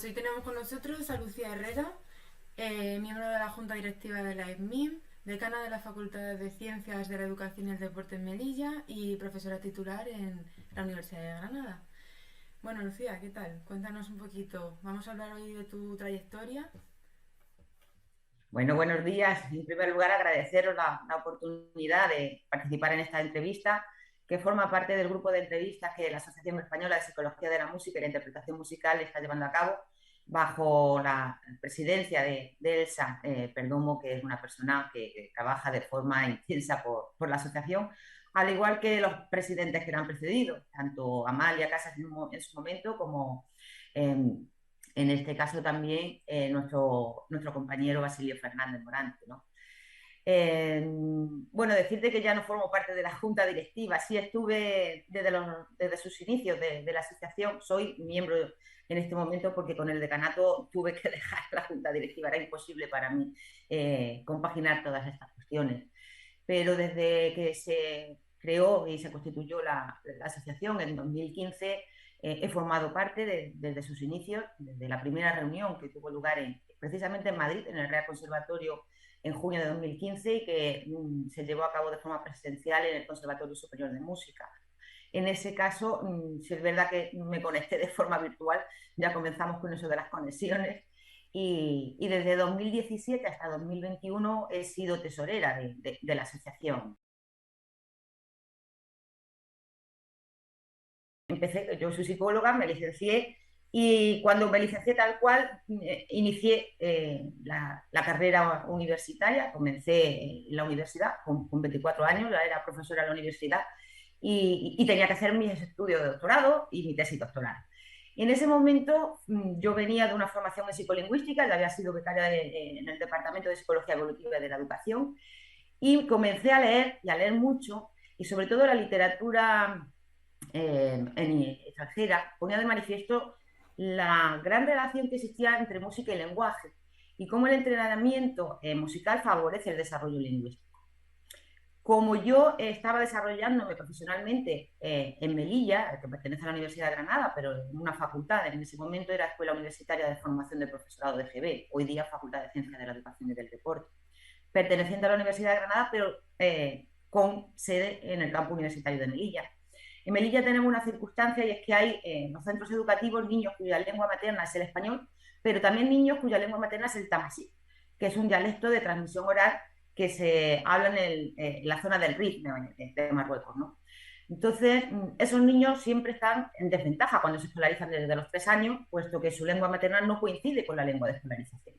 Hoy tenemos con nosotros a Lucía Herrera, miembro de la Junta Directiva de la EBMIM, decana de la Facultad de Ciencias de la Educación y el Deporte en Melilla y profesora titular en la Universidad de Granada. Bueno, Lucía, ¿qué tal? Cuéntanos un poquito. Vamos a hablar hoy de tu trayectoria. Bueno, buenos días. En primer lugar, agradeceros la oportunidad de participar en esta entrevista, que forma parte del grupo de entrevistas que la Asociación Española de Psicología de la Música y la Interpretación Musical está llevando a cabo bajo la presidencia de Elsa Perdomo, que es una persona que trabaja de forma intensa por la asociación, al igual que los presidentes que la han precedido, tanto Amalia Casas en su momento como eh, en este caso también nuestro compañero Basilio Fernández Morante, ¿no? Bueno, decirte que ya no formo parte de la junta directiva, sí estuve desde sus inicios de la asociación, soy miembro en este momento porque con el decanato tuve que dejar la junta directiva, era imposible para mí compaginar todas estas cuestiones. Pero desde que se creó y se constituyó la asociación en 2015, he formado parte desde sus inicios, desde la primera reunión que tuvo lugar precisamente en Madrid, en el Real Conservatorio, en junio de 2015 y que se llevó a cabo de forma presencial en el Conservatorio Superior de Música. En ese caso, si es verdad que me conecté de forma virtual, ya comenzamos con eso de las conexiones y desde 2017 hasta 2021 he sido tesorera de la asociación. Yo soy psicóloga, me licencié y cuando me licencié tal cual, inicié la carrera universitaria, comencé en la universidad con 24 años, ya era profesora en la universidad y tenía que hacer mis estudios de doctorado y mi tesis doctoral. En ese momento yo venía de una formación en psicolingüística, ya había sido becaria en el Departamento de Psicología Evolutiva de la Educación y comencé a leer y a leer mucho y sobre todo la literatura extranjera ponía de manifiesto la gran relación que existía entre música y lenguaje y cómo el entrenamiento musical favorece el desarrollo lingüístico. Como yo estaba desarrollándome profesionalmente en Melilla, que pertenece a la Universidad de Granada, pero en una facultad, en ese momento era Escuela Universitaria de Formación de Profesorado de GB, hoy día Facultad de Ciencias de la Educación y del Deporte, perteneciente a la Universidad de Granada, pero con sede en el campo universitario de Melilla. En Melilla tenemos una circunstancia y es que hay en los centros educativos niños cuya lengua materna es el español, pero también niños cuya lengua materna es el tamasí, que es un dialecto de transmisión oral que se habla en la zona del Rif de Marruecos, ¿no? Entonces, esos niños siempre están en desventaja cuando se escolarizan desde los 3 años, puesto que su lengua materna no coincide con la lengua de escolarización.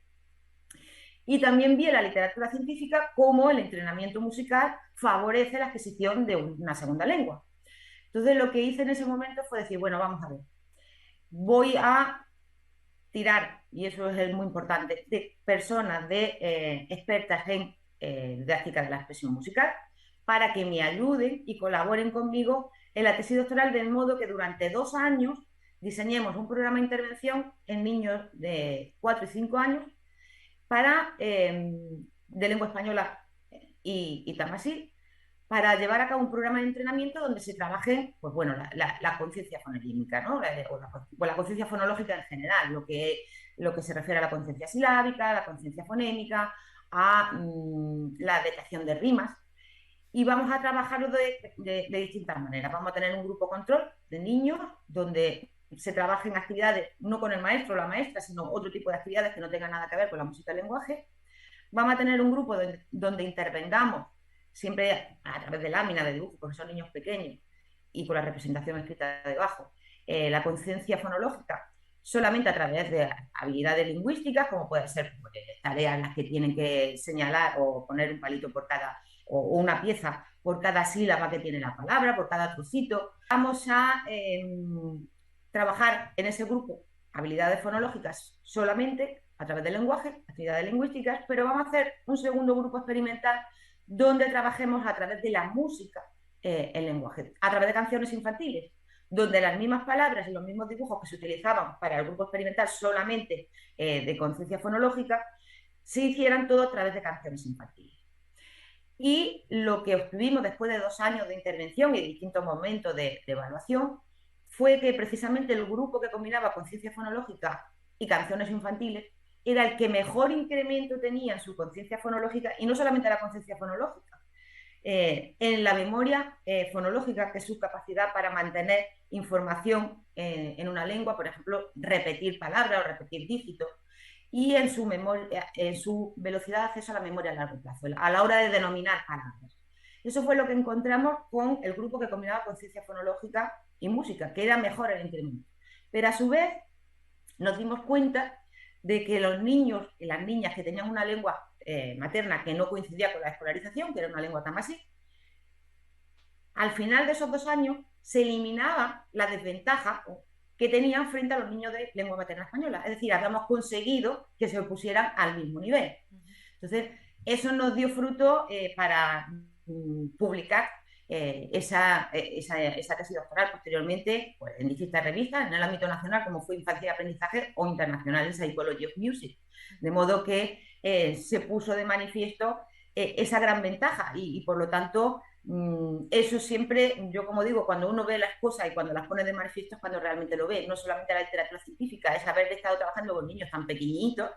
Y también vi en la literatura científica cómo el entrenamiento musical favorece la adquisición de una segunda lengua. Entonces, lo que hice en ese momento fue decir, bueno, vamos a ver, voy a tirar, y eso es muy importante, de personas expertas en didáctica de la expresión musical para que me ayuden y colaboren conmigo en la tesis doctoral, de modo que durante 2 años diseñemos un programa de intervención en niños de 4 y 5 años para, de lengua española y tamasí, para llevar a cabo un programa de entrenamiento donde se trabaje pues bueno, la conciencia fonetímica, ¿no? La conciencia fonológica en general, lo que se refiere a la conciencia silábica, a la conciencia fonémica, a la detección de rimas. Y vamos a trabajarlo de distintas maneras. Vamos a tener un grupo control de niños donde se trabajen actividades no con el maestro o la maestra, sino otro tipo de actividades que no tengan nada que ver con la música y el lenguaje. Vamos a tener un grupo donde intervengamos siempre a través de láminas de dibujo, porque son niños pequeños, y con la representación escrita debajo, la conciencia fonológica solamente a través de habilidades lingüísticas, como puede ser pues, tareas en las que tienen que señalar o poner un palito por cada, o una pieza por cada sílaba que tiene la palabra, por cada trocito. Vamos a trabajar en ese grupo habilidades fonológicas solamente a través del lenguaje, actividades lingüísticas, pero vamos a hacer un segundo grupo experimental donde trabajemos a través de la música el lenguaje, a través de canciones infantiles, donde las mismas palabras y los mismos dibujos que se utilizaban para el grupo experimental solamente de conciencia fonológica, se hicieran todo a través de canciones infantiles. Y lo que obtuvimos después de 2 años de intervención y de distintos momentos de evaluación fue que precisamente el grupo que combinaba conciencia fonológica y canciones infantiles, era el que mejor incremento tenía en su conciencia fonológica, y no solamente la conciencia fonológica, en la memoria fonológica, que es su capacidad para mantener información en una lengua, por ejemplo, repetir palabras o repetir dígitos, y en su, memoria, en su velocidad de acceso a la memoria a largo plazo, a la hora de denominar palabras. Eso fue lo que encontramos con el grupo que combinaba conciencia fonológica y música, que era mejor el incremento. Pero a su vez nos dimos cuenta de que los niños y las niñas que tenían una lengua materna que no coincidía con la escolarización, que era una lengua tamasí, al final de esos 2 años se eliminaba la desventaja que tenían frente a los niños de lengua materna española. Es decir, habíamos conseguido que se pusieran al mismo nivel. Entonces, eso nos dio fruto para publicar esa tesis doctoral posteriormente, pues, en distintas revistas, en el ámbito nacional, como fue Infancia y Aprendizaje, o internacional en Psychology of Music. De modo que se puso de manifiesto esa gran ventaja y por lo tanto, eso siempre, yo como digo, cuando uno ve las cosas y cuando las pone de manifiesto es cuando realmente lo ve, no solamente la literatura científica, es haber estado trabajando con niños tan pequeñitos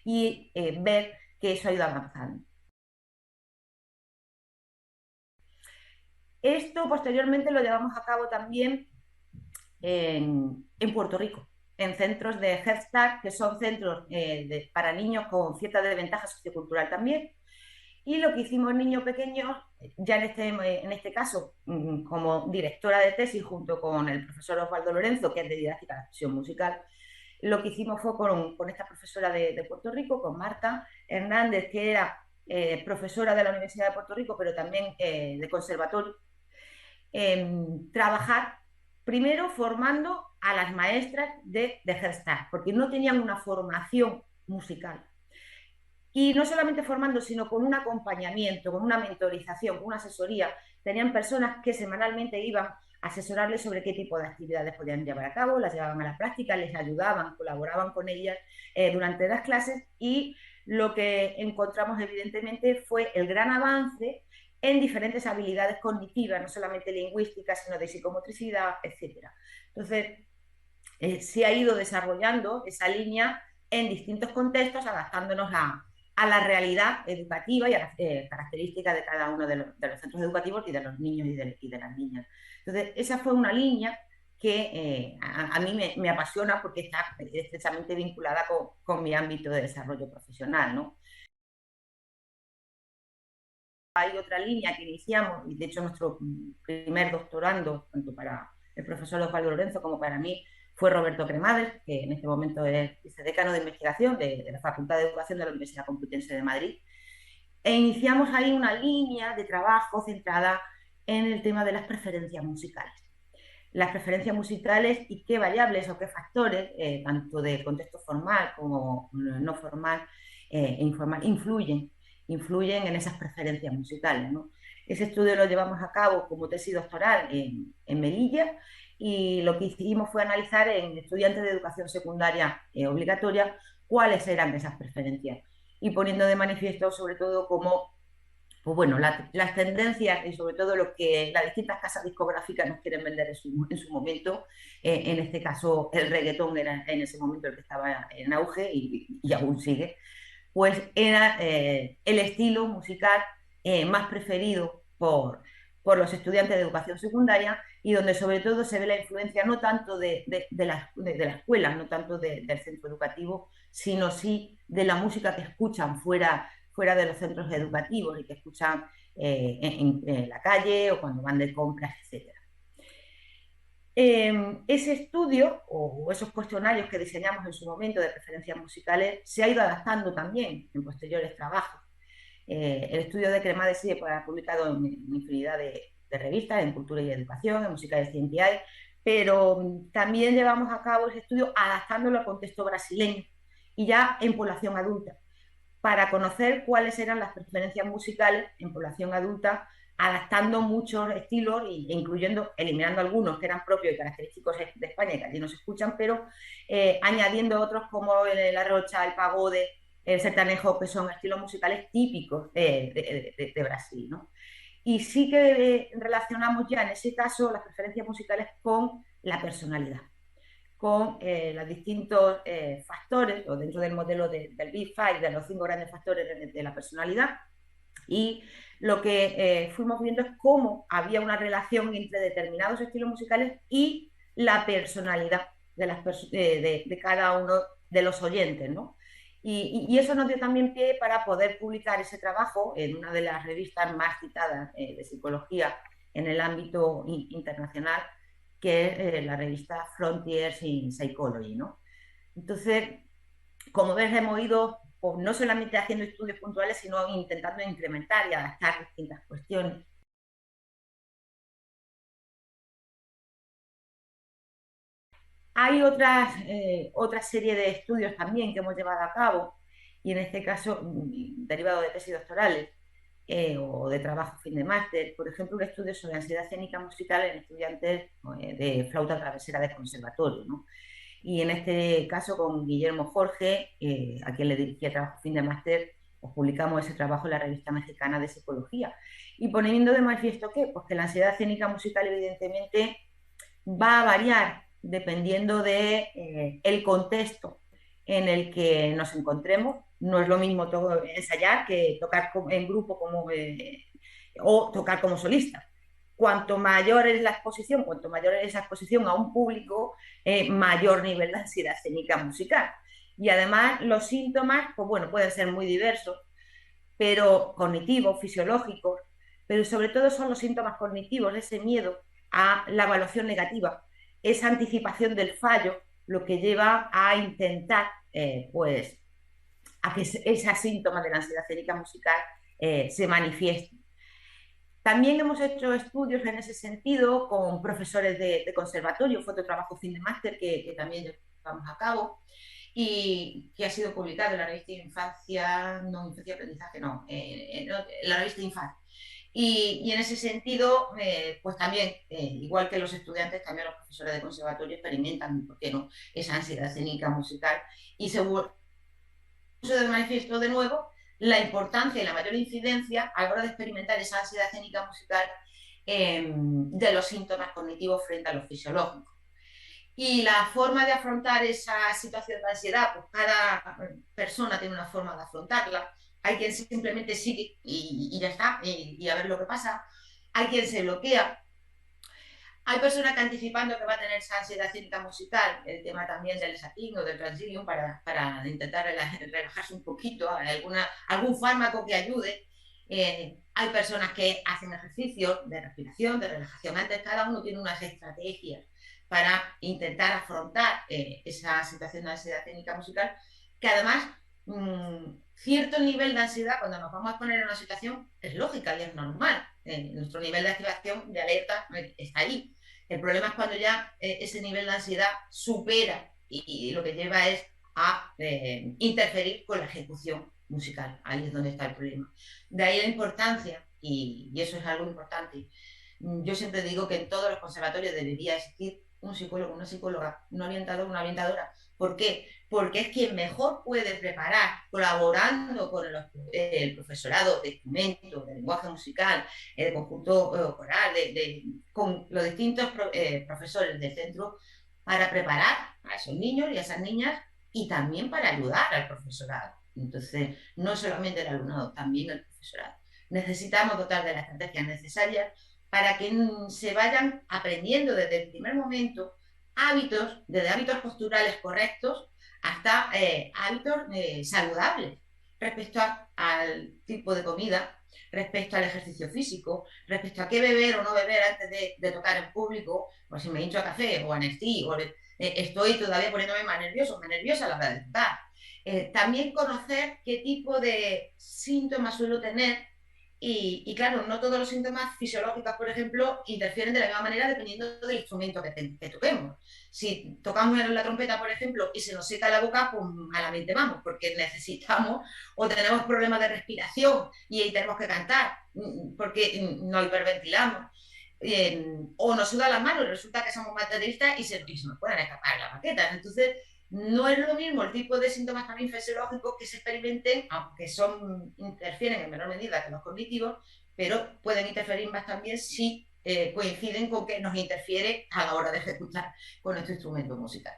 y ver que eso ha ido avanzando. Esto posteriormente lo llevamos a cabo también en Puerto Rico, en centros de Head Start, que son centros para niños con cierta desventaja sociocultural también. Y lo que hicimos niños pequeños, ya en este caso, como directora de tesis junto con el profesor Osvaldo Lorenzo, que es de didáctica de expresión musical, lo que hicimos fue con esta profesora de Puerto Rico, con Marta Hernández, que era profesora de la Universidad de Puerto Rico, pero también de conservatorio, trabajar primero formando a las maestras de Head Start, porque no tenían una formación musical. Y no solamente formando, sino con un acompañamiento, con una mentorización, con una asesoría. Tenían personas que semanalmente iban a asesorarles sobre qué tipo de actividades podían llevar a cabo, las llevaban a la práctica, les ayudaban, colaboraban con ellas durante las clases, y lo que encontramos evidentemente fue el gran avance en diferentes habilidades cognitivas, no solamente lingüísticas, sino de psicomotricidad, etc. Entonces, se ha ido desarrollando esa línea en distintos contextos, adaptándonos a la realidad educativa y a las características de cada uno de los centros educativos y de los niños y de las niñas. Entonces, esa fue una línea que a mí me apasiona porque está estrechamente vinculada con mi ámbito de desarrollo profesional, ¿no? Hay otra línea que iniciamos, y de hecho nuestro primer doctorando, tanto para el profesor Osvaldo Lorenzo como para mí, fue Roberto Cremades, que en este momento es vicedecano de investigación de la Facultad de Educación de la Universidad Complutense de Madrid. E iniciamos ahí una línea de trabajo centrada en el tema de las preferencias musicales. Las preferencias musicales y qué variables o qué factores, tanto de contexto formal como no formal e informal, influyen en esas preferencias musicales, ¿no? Ese estudio lo llevamos a cabo como tesis doctoral en Melilla, y lo que hicimos fue analizar en estudiantes de educación secundaria obligatoria cuáles eran esas preferencias, y poniendo de manifiesto sobre todo cómo, pues bueno, las tendencias y sobre todo lo que las distintas casas discográficas nos quieren vender en su momento. En este caso el reggaetón era en ese momento el que estaba en auge y aún sigue, pues era el estilo musical más preferido por los estudiantes de educación secundaria, y donde sobre todo se ve la influencia no tanto de la escuela, no tanto del centro educativo, sino sí de la música que escuchan fuera de los centros educativos y que escuchan en la calle o cuando van de compras, etc. Ese estudio o esos cuestionarios que diseñamos en su momento de preferencias musicales se ha ido adaptando también en posteriores trabajos. El estudio de Cremades se ha publicado en infinidad de revistas, en Cultura y Educación, en Música y Ciencia, pero también llevamos a cabo ese estudio adaptándolo al contexto brasileño y ya en población adulta, para conocer cuáles eran las preferencias musicales en población adulta, adaptando muchos estilos e incluyendo, eliminando algunos que eran propios y característicos de España y que allí no se escuchan, pero añadiendo otros como la rocha, el pagode, el sertanejo, que son estilos musicales típicos de Brasil, ¿no? Y sí que relacionamos ya en ese caso las preferencias musicales con la personalidad. con los distintos factores, o dentro del modelo del Big Five, de los 5 grandes factores de la personalidad, y lo que fuimos viendo es cómo había una relación entre determinados estilos musicales y la personalidad de cada uno de los oyentes, ¿no? Y eso nos dio también pie para poder publicar ese trabajo en una de las revistas más citadas de psicología en el ámbito internacional, que es la revista Frontiers in Psychology, ¿no? Entonces, como ves, hemos ido pues, no solamente haciendo estudios puntuales, sino intentando incrementar y adaptar distintas cuestiones. Hay otra serie de estudios también que hemos llevado a cabo, y en este caso derivados de tesis doctorales o de trabajo fin de máster. Por ejemplo, un estudio sobre ansiedad escénica musical en estudiantes de flauta travesera de conservatorio, ¿no? Y en este caso con Guillermo Jorge, a quien le dirigía trabajo fin de máster, pues publicamos ese trabajo en la revista mexicana de psicología. Y poniendo de manifiesto que, pues que la ansiedad escénica musical evidentemente va a variar dependiendo de el contexto en el que nos encontremos. No es lo mismo ensayar que tocar en grupo o tocar como solista. Cuanto mayor es la exposición, cuanto mayor es esa exposición a un público, mayor nivel de ansiedad escénica musical. Y además los síntomas, pues bueno, pueden ser muy diversos, pero cognitivos, fisiológicos, pero sobre todo son los síntomas cognitivos, ese miedo a la evaluación negativa, esa anticipación del fallo, lo que lleva a intentar, pues, a que esos síntomas de la ansiedad escénica musical se manifiesten. También hemos hecho estudios en ese sentido con profesores de conservatorio, fue otro trabajo fin de máster que también llevamos a cabo y que ha sido publicado en la revista Infancia, no, Infancia y Aprendizaje, no, en la revista Infancia. Y en ese sentido, pues también, igual que los estudiantes, también los profesores de conservatorio experimentan, ¿por qué no?, esa ansiedad escénica musical y se puso de manifiesto de nuevo la importancia y la mayor incidencia a la hora de experimentar esa ansiedad escénica musical de los síntomas cognitivos frente a los fisiológicos. Y la forma de afrontar esa situación de ansiedad, pues cada persona tiene una forma de afrontarla. Hay quien simplemente sigue y ya está, y a ver lo que pasa. Hay quien se bloquea. Hay personas que anticipando que va a tener esa ansiedad escénica musical, el tema también del Esatin o del Transilium para intentar relajarse un poquito, algún fármaco que ayude. Hay personas que hacen ejercicios de respiración, de relajación. Antes cada uno tiene unas estrategias para intentar afrontar esa situación de ansiedad escénica musical, que además cierto nivel de ansiedad cuando nos vamos a poner en una situación es lógica y es normal. Nuestro nivel de activación, de alerta, está ahí. El problema es cuando ya ese nivel de ansiedad supera y lo que lleva es a interferir con la ejecución musical. Ahí es donde está el problema. De ahí la importancia, y eso es algo importante. Yo siempre digo que en todos los conservatorios debería existir un psicólogo, una psicóloga, un orientador, una orientadora. ¿Por qué? Porque es quien mejor puede preparar, colaborando con el profesorado de instrumentos, de lenguaje musical, de conjunto coral, con los distintos profesores del centro, para preparar a esos niños y a esas niñas y también para ayudar al profesorado. Entonces, no solamente el alumnado, también el profesorado. Necesitamos dotar de las estrategias necesarias para que se vayan aprendiendo desde el primer momento hábitos, desde hábitos posturales correctos hasta hábitos saludables respecto al tipo de comida, respecto al ejercicio físico, respecto a qué beber o no beber antes de tocar en público, o si me hincho a café o a Nestí, o estoy todavía poniéndome más nerviosa a la hora de tocar. También conocer qué tipo de síntomas suelo tener y claro, no todos los síntomas fisiológicos, por ejemplo, interfieren de la misma manera dependiendo del instrumento que toquemos. Si tocamos la trompeta, por ejemplo, y se nos seca la boca, pues malamente vamos, porque necesitamos o tenemos problemas de respiración y ahí tenemos que cantar, porque no hiperventilamos. O nos sudan las manos y resulta que somos bateristas y se nos pueden escapar las baquetas. Entonces, no es lo mismo el tipo de síntomas también fisiológicos que se experimenten, aunque interfieren en menor medida que los cognitivos, pero pueden interferir más también si coinciden con que nos interfiere a la hora de ejecutar con nuestro instrumento musical.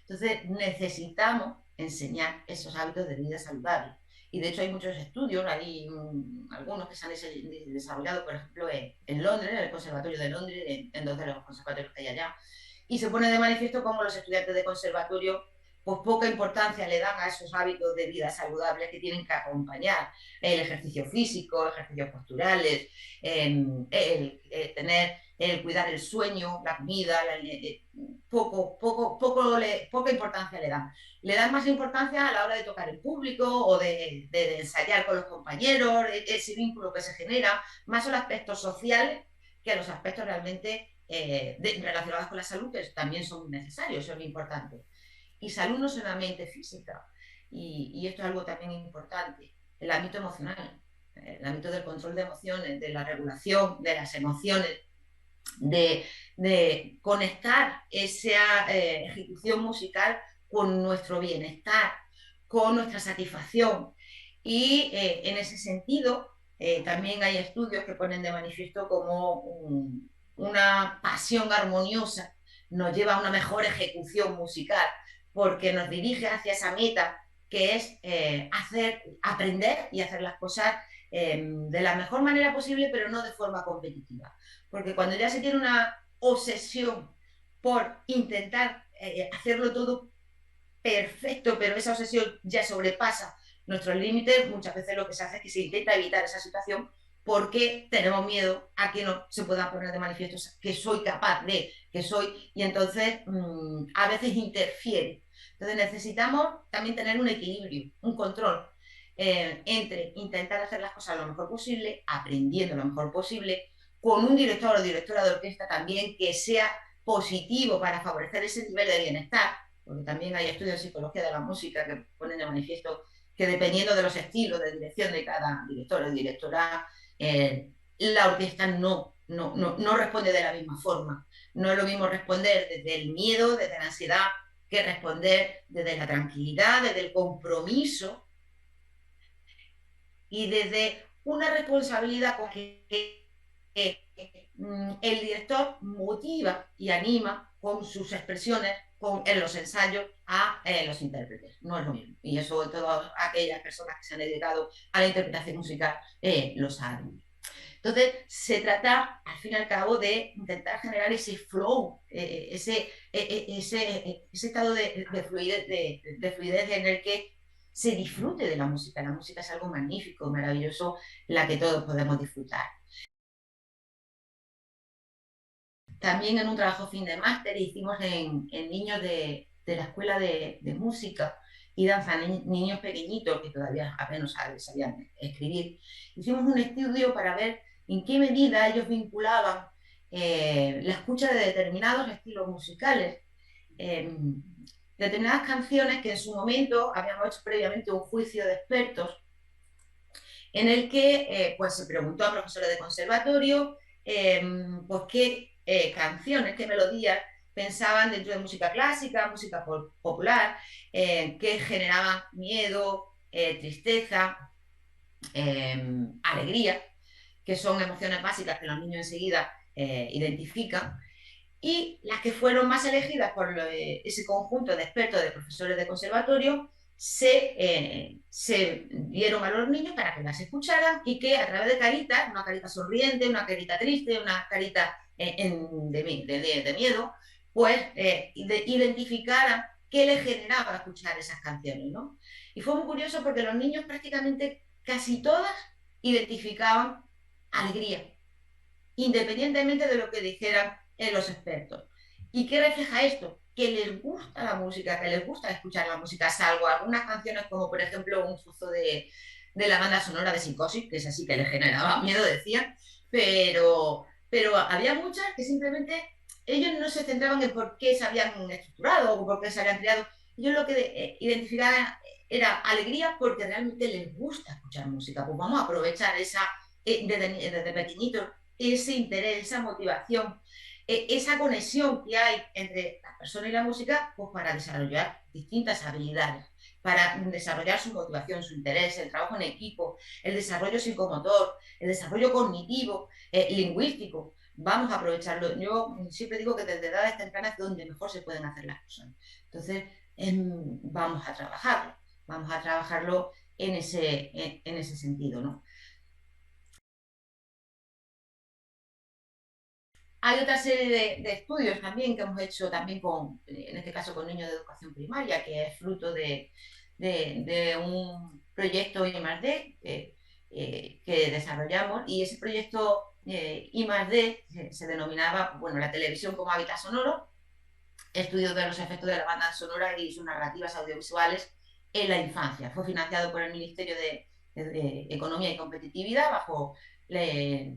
Entonces necesitamos enseñar esos hábitos de vida saludables. Y de hecho hay muchos estudios, hay algunos que se han desarrollado, por ejemplo, en Londres, en el Conservatorio de Londres, en dos de los conservatorios que hay allá, y se pone de manifiesto cómo los estudiantes de conservatorio pues poca importancia le dan a esos hábitos de vida saludables que tienen que acompañar el ejercicio físico, ejercicios posturales, el cuidar el sueño, la comida, poca importancia le dan. Le dan más importancia a la hora de tocar en público o de ensayar con los compañeros, ese vínculo que se genera, más son los aspectos sociales que los aspectos realmente relacionados con la salud, que también son muy necesarios, son importantes. Y salud no solamente física, y esto es algo también importante, el ámbito emocional, el ámbito del control de emociones, de la regulación de las emociones, de conectar esa ejecución musical con nuestro bienestar, con nuestra satisfacción. Y en ese sentido, también hay estudios que ponen de manifiesto como una pasión armoniosa nos lleva a una mejor ejecución musical, porque nos dirige hacia esa meta que es aprender y hacer las cosas de la mejor manera posible, pero no de forma competitiva. Porque cuando ya se tiene una obsesión por intentar hacerlo todo perfecto, pero esa obsesión ya sobrepasa nuestros límites, muchas veces lo que se hace es que se intenta evitar esa situación porque tenemos miedo a que no se pueda poner de manifiesto que soy capaz de, que soy, y entonces a veces interfiere. Entonces necesitamos también tener un equilibrio, un control entre intentar hacer las cosas lo mejor posible, aprendiendo lo mejor posible, con un director o directora de orquesta también que sea positivo para favorecer ese nivel de bienestar, porque también hay estudios de psicología de la música que ponen de manifiesto que dependiendo de los estilos de dirección de cada director o directora, la orquesta no responde de la misma forma. No es lo mismo responder desde el miedo, desde la ansiedad, que responder desde la tranquilidad, desde el compromiso y desde una responsabilidad con que el director motiva y anima con sus expresiones, en los ensayos, a los intérpretes. No es lo mismo. Y eso todas aquellas personas que se han dedicado a la interpretación musical lo saben. Entonces, se trata, al fin y al cabo, de intentar generar ese flow, ese estado de fluidez en el que se disfrute de la música. La música es algo magnífico, maravilloso, la que todos podemos disfrutar. También en un trabajo fin de máster hicimos en niños de la escuela de música y danza, niños pequeñitos que todavía apenas sabían escribir. Hicimos un estudio para ver en qué medida ellos vinculaban la escucha de determinados estilos musicales, eh, determinadas canciones que en su momento habíamos hecho previamente un juicio de expertos en el que pues se preguntó a profesores de conservatorio pues qué canciones, qué melodías pensaban dentro de música clásica, música popular, que generaban miedo, tristeza, alegría, que son emociones básicas que los niños enseguida identifican, y las que fueron más elegidas por ese conjunto de expertos, de profesores de conservatorio, se dieron a los niños para que las escucharan y que a través de caritas, una carita sonriente, una carita triste, una carita de miedo, pues identificaran qué les generaba escuchar esas canciones, ¿no? Y fue muy curioso porque los niños prácticamente casi todas identificaban alegría, independientemente de lo que dijeran los expertos. ¿Y qué refleja esto? Que les gusta la música, que les gusta escuchar la música, salvo algunas canciones como por ejemplo un trozo de la banda sonora de Psicosis, que es así que les generaba miedo, decían, pero había muchas que simplemente ellos no se centraban en por qué se habían estructurado o por qué se habían creado. Ellos lo que identificaban era alegría porque realmente les gusta escuchar música. Pues vamos a aprovechar esa, desde pequeñitos, ese interés, esa motivación, esa conexión que hay entre la persona y la música, pues para desarrollar distintas habilidades, para desarrollar su motivación, su interés, el trabajo en equipo, el desarrollo psicomotor, el desarrollo cognitivo, lingüístico. Vamos a aprovecharlo. Yo siempre digo que desde edades tempranas es donde mejor se pueden hacer las cosas. Entonces, vamos a trabajarlo en ese sentido, ¿no? Hay otra serie de estudios también que hemos hecho también con, en este caso con niños de educación primaria, que es fruto de un proyecto I+D que desarrollamos, y ese proyecto I+D se denominaba, bueno, la televisión como hábitat sonoro, estudios de los efectos de la banda sonora y sus narrativas audiovisuales en la infancia. Fue financiado por el Ministerio de Economía y Competitividad bajo la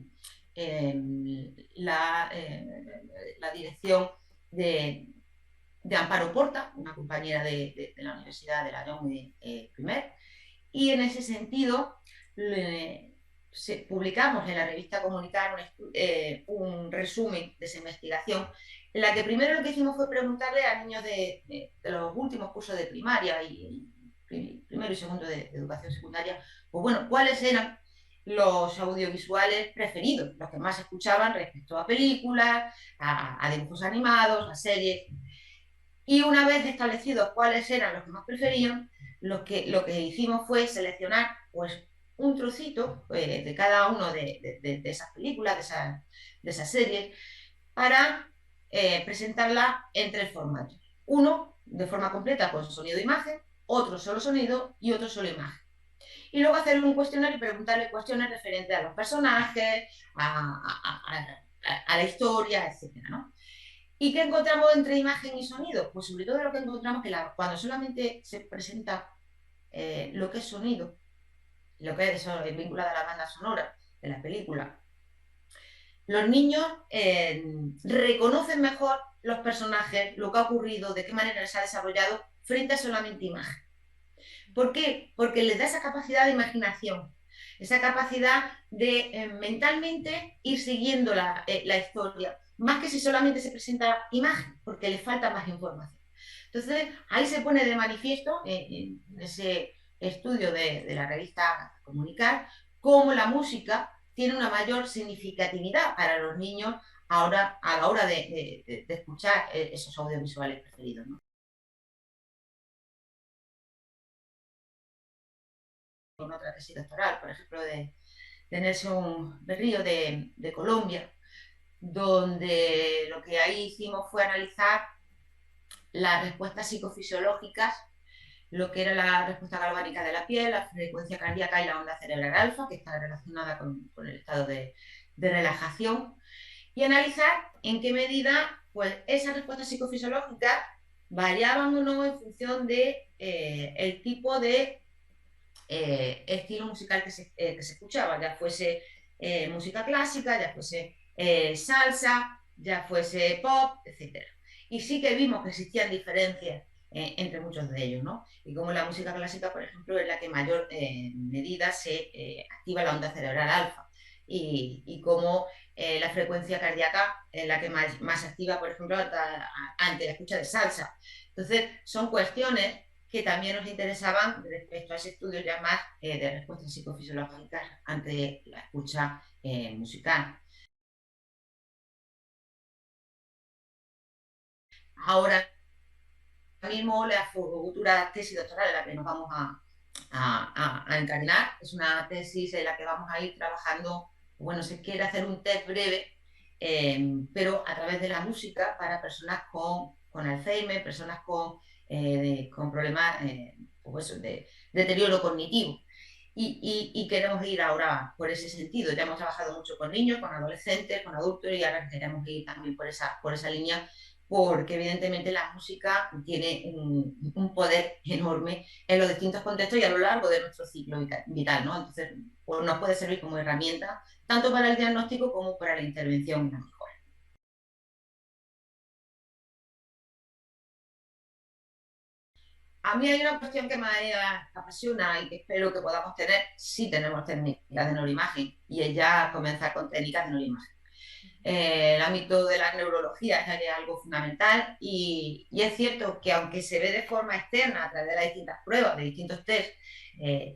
dirección de, de Amparo Porta, una compañera de la Universidad de la Jaume I. Y en ese sentido, publicamos en la revista Comunicar un resumen de esa investigación, en la que primero lo que hicimos fue preguntarle a niños de los últimos cursos de primaria y primero y segundo de educación secundaria, pues bueno, cuáles eran los audiovisuales preferidos, los que más escuchaban respecto a películas, a dibujos animados, a series. Y una vez establecidos cuáles eran los que más preferían, lo que hicimos fue seleccionar pues, un trocito de cada uno de esas películas, de esas series, para presentarla en tres formatos. Uno de forma completa con sonido e imagen, otro solo sonido y otro solo imagen. Y luego hacer un cuestionario y preguntarle cuestiones referentes a los personajes, a la historia, etcétera, ¿no? ¿Y qué encontramos entre imagen y sonido? Pues sobre todo lo que encontramos que cuando solamente se presenta lo que es sonido, lo que es eso, vinculado a la banda sonora de la película, los niños reconocen mejor los personajes, lo que ha ocurrido, de qué manera les ha desarrollado, frente a solamente imagen. ¿Por qué? Porque les da esa capacidad de imaginación, esa capacidad de mentalmente ir siguiendo la historia, más que si solamente se presenta imagen, porque les falta más información. Entonces, ahí se pone de manifiesto, en ese estudio de la revista Comunicar, cómo la música tiene una mayor significatividad para los niños ahora, a la hora de escuchar esos audiovisuales preferidos, ¿no? Con otra tesis doctoral, por ejemplo, de Nelson Berrío de Colombia, donde lo que ahí hicimos fue analizar las respuestas psicofisiológicas, lo que era la respuesta galvánica de la piel, la frecuencia cardíaca y la onda cerebral alfa, que está relacionada con el estado de relajación, y analizar en qué medida pues, esas respuestas psicofisiológicas variaban o no en función de el tipo de estilo musical que se escuchaba, ya fuese música clásica, ya fuese salsa, ya fuese pop, etcétera. Y sí que vimos que existían diferencias entre muchos de ellos, ¿no? Y como la música clásica, por ejemplo, es la que mayor medida se activa la onda cerebral alfa. Y como la frecuencia cardíaca es la que más activa, por ejemplo, ante la escucha de salsa. Entonces, son cuestiones que también nos interesaban respecto a ese estudio ya más de respuestas psicofisiológicas ante la escucha musical. Ahora mismo la futura tesis doctoral en la que nos vamos a encarnar es una tesis en la que vamos a ir trabajando, bueno, se quiere hacer un test breve, pero a través de la música para personas con Alzheimer, personas con problemas pues eso, de deterioro cognitivo. Y queremos ir ahora por ese sentido. Ya hemos trabajado mucho con niños, con adolescentes, con adultos y ahora queremos ir también por esa línea porque evidentemente la música tiene un poder enorme en los distintos contextos y a lo largo de nuestro ciclo vital, ¿no? Entonces, pues nos puede servir como herramienta tanto para el diagnóstico como para la intervención y la mejora. A mí hay una cuestión que me apasiona y que espero que podamos tener, si tenemos técnicas de neuroimagen, y es ya comenzar con técnicas de neuroimagen. El ámbito de la neurología es algo fundamental y es cierto que aunque se ve de forma externa a través de las distintas pruebas, de distintos test,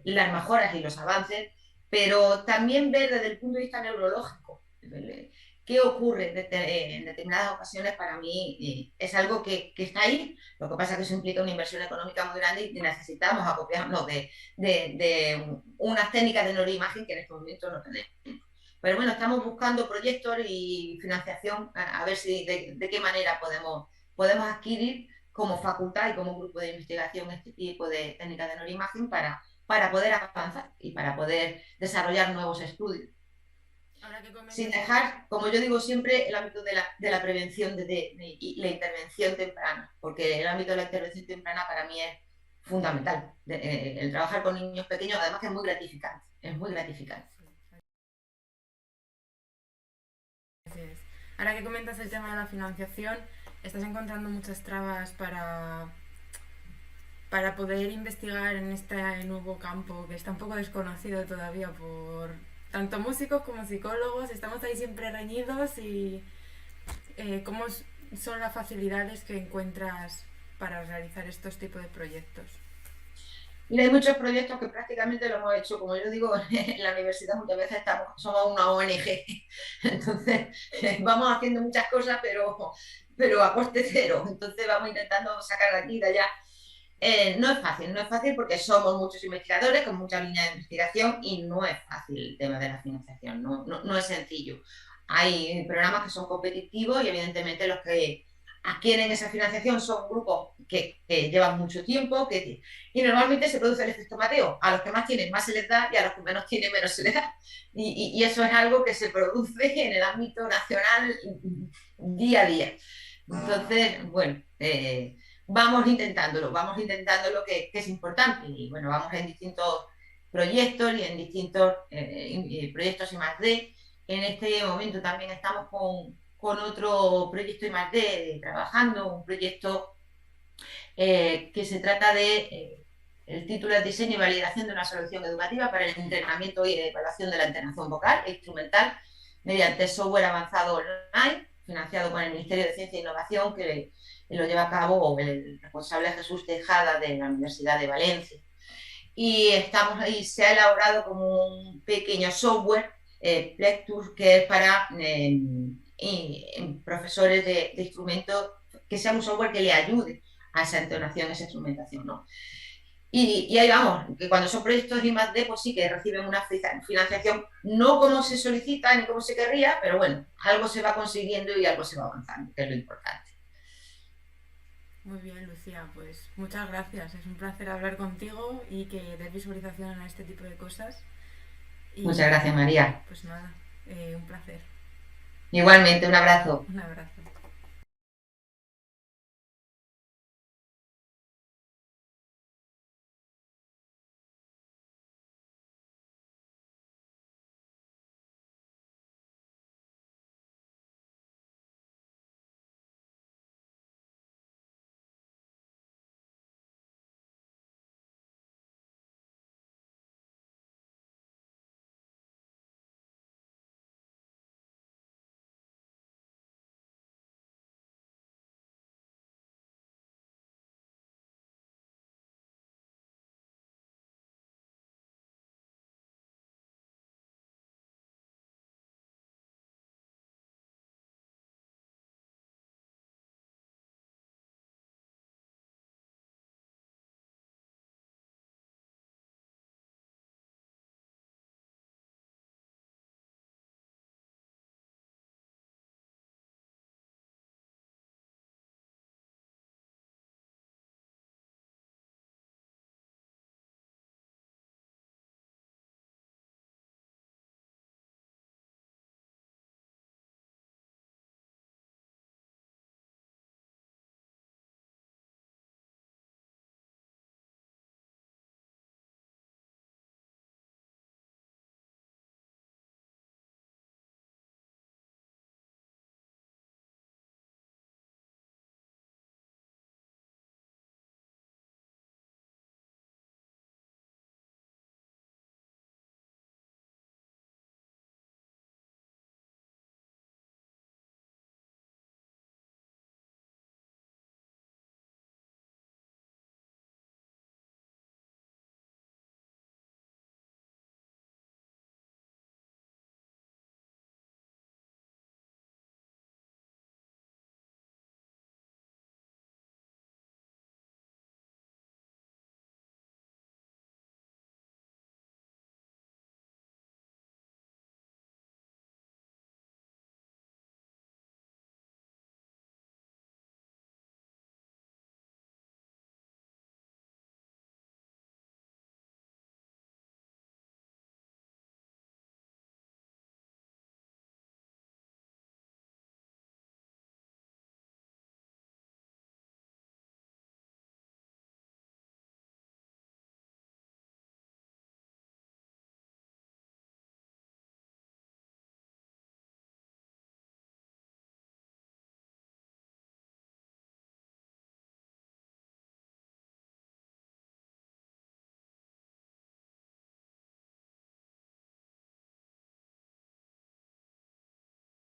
las mejoras y los avances, pero también ver desde el punto de vista neurológico ¿Qué ocurre en determinadas ocasiones? Para mí es algo que está ahí. Lo que pasa es que eso implica una inversión económica muy grande y necesitamos acopiarnos de unas técnicas de neuroimagen que en este momento no tenemos. Pero bueno, estamos buscando proyectos y financiación a ver si de qué manera podemos adquirir como facultad y como grupo de investigación este tipo de técnicas de neuroimagen para poder avanzar y para poder desarrollar nuevos estudios. Ahora que Sin comentas el... dejar, como yo digo siempre, el ámbito de la prevención y la intervención temprana, porque el ámbito de la intervención temprana para mí es fundamental. El trabajar con niños pequeños, además que es muy gratificante, es muy gratificante. Así es. Ahora que comentas el tema de la financiación, ¿estás encontrando muchas trabas para poder investigar en este nuevo campo que está un poco desconocido todavía por tanto músicos como psicólogos? Estamos ahí siempre reñidos y ¿cómo son las facilidades que encuentras para realizar estos tipos de proyectos? Y hay muchos proyectos que prácticamente lo hemos hecho, como yo digo, en la universidad muchas veces somos una ONG, entonces vamos haciendo muchas cosas, pero a coste cero, entonces vamos intentando sacar de aquí y de allá. No es fácil porque somos muchos investigadores con muchas líneas de investigación y no es fácil el tema de la financiación, no es sencillo. Hay programas que son competitivos y evidentemente los que adquieren esa financiación son grupos que llevan mucho tiempo y normalmente se produce el efecto Mateo. A los que más tienen más se les da y a los que menos tienen menos se les da. Y eso es algo que se produce en el ámbito nacional día a día. Entonces, bueno, vamos intentándolo que es importante. Y bueno, vamos en distintos proyectos y en distintos proyectos I+D. En este momento también estamos con otro proyecto I+D trabajando, un proyecto que se trata el título es Diseño y validación de una solución educativa para el entrenamiento y evaluación de la entonación vocal e instrumental mediante software avanzado online, financiado por el Ministerio de Ciencia e Innovación, que lo lleva a cabo el responsable Jesús Tejada de la Universidad de Valencia. Y estamos ahí, se ha elaborado como un pequeño software, Plectus, que es para profesores de instrumentos, que sea un software que le ayude a esa entonación, a esa instrumentación, ¿no? Y ahí vamos, que cuando son proyectos I+D, pues sí que reciben una financiación, no como se solicita ni como se querría, pero bueno, algo se va consiguiendo y algo se va avanzando, que es lo importante. Muy bien, Lucía, pues muchas gracias. Es un placer hablar contigo y que des visualización a este tipo de cosas. Muchas Y gracias, María. pues nada, un placer. Igualmente, un abrazo. Un abrazo.